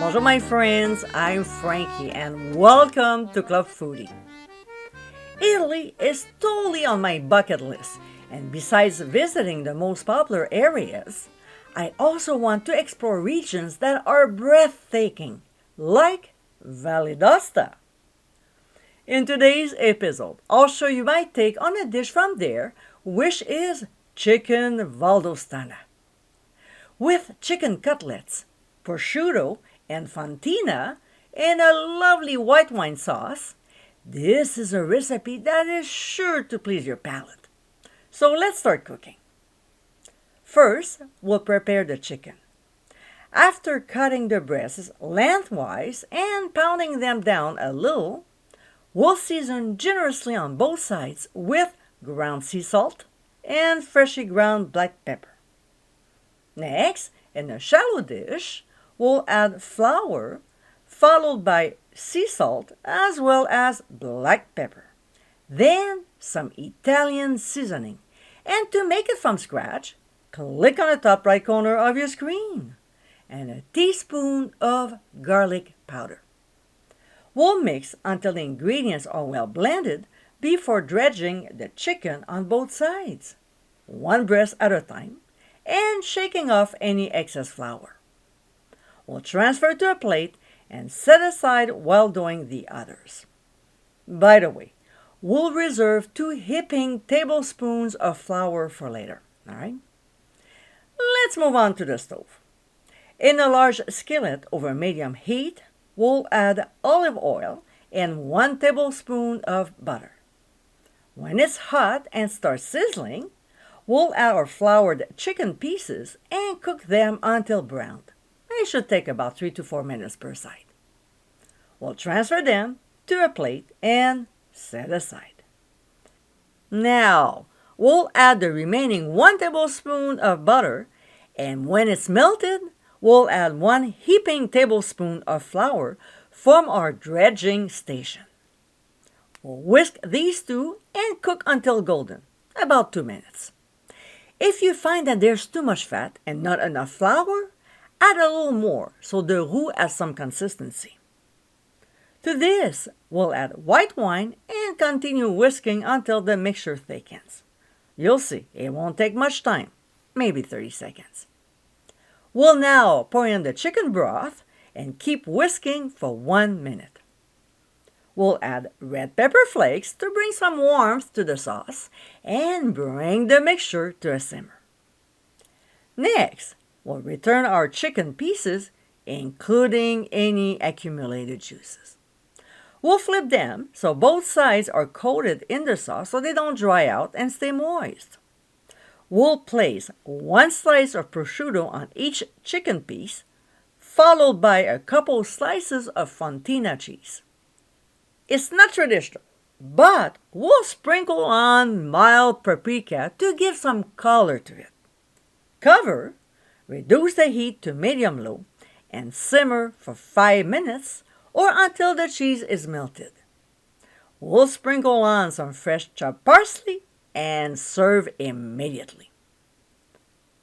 Bonjour my friends, I'm Frankie and welcome to Club Foodie. Italy is totally on my bucket list, and besides visiting the most popular areas, I also want to explore regions that are breathtaking, like Valle d'Aosta. In today's episode, I'll show you my take on a dish from there, which is Chicken Valdostana. With chicken cutlets, prosciutto, and fontina, and a lovely white wine sauce, this is a recipe that is sure to please your palate. So let's start cooking. First, we'll prepare the chicken. After cutting the breasts lengthwise and pounding them down a little, we'll season generously on both sides with ground sea salt and freshly ground black pepper. Next, in a shallow dish, we'll add flour, followed by sea salt as well as black pepper. Then some Italian seasoning. And to make it from scratch, click on the top right corner of your screen. And a teaspoon of garlic powder. We'll mix until the ingredients are well blended before dredging the chicken on both sides, one breast at a time, and shaking off any excess flour. We'll transfer to a plate and set aside while doing the others. By the way, we'll reserve 2 heaping tablespoons of flour for later. All right? Let's move on to the stove. In a large skillet over medium heat, we'll add olive oil and 1 tablespoon of butter. When it's hot and starts sizzling, we'll add our floured chicken pieces and cook them until browned. It should take about 3 to 4 minutes per side. We'll transfer them to a plate and set aside. Now, we'll add the remaining 1 tablespoon of butter, and when it's melted, we'll add 1 heaping tablespoon of flour from our dredging station. We'll whisk these two and cook until golden, about 2 minutes. If you find that there's too much fat and not enough flour, add a little more so the roux has some consistency. To this, we'll add white wine and continue whisking until the mixture thickens. You'll see, it won't take much time, maybe 30 seconds. We'll now pour in the chicken broth and keep whisking for 1 minute. We'll add red pepper flakes to bring some warmth to the sauce and bring the mixture to a simmer. Next, we'll return our chicken pieces, including any accumulated juices. We'll flip them so both sides are coated in the sauce so they don't dry out and stay moist. We'll place 1 slice of prosciutto on each chicken piece, followed by a couple slices of fontina cheese. It's not traditional, but we'll sprinkle on mild paprika to give some color to it. Cover, reduce the heat to medium-low, and simmer for 5 minutes or until the cheese is melted. We'll sprinkle on some fresh chopped parsley and serve immediately.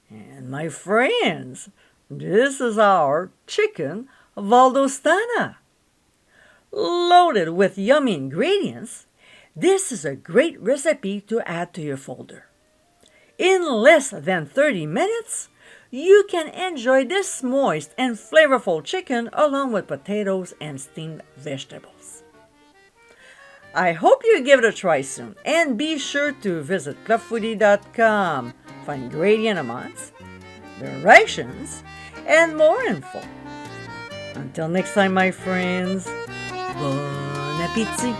And my friends, this is our Chicken Valdostana. Loaded with yummy ingredients, this is a great recipe to add to your folder. In less than 30 minutes, you can enjoy this moist and flavorful chicken along with potatoes and steamed vegetables. I hope you give it a try soon, and be sure to visit clubfoodie.com for ingredient amounts, directions, and more info. Until next time, my friends, bon appétit!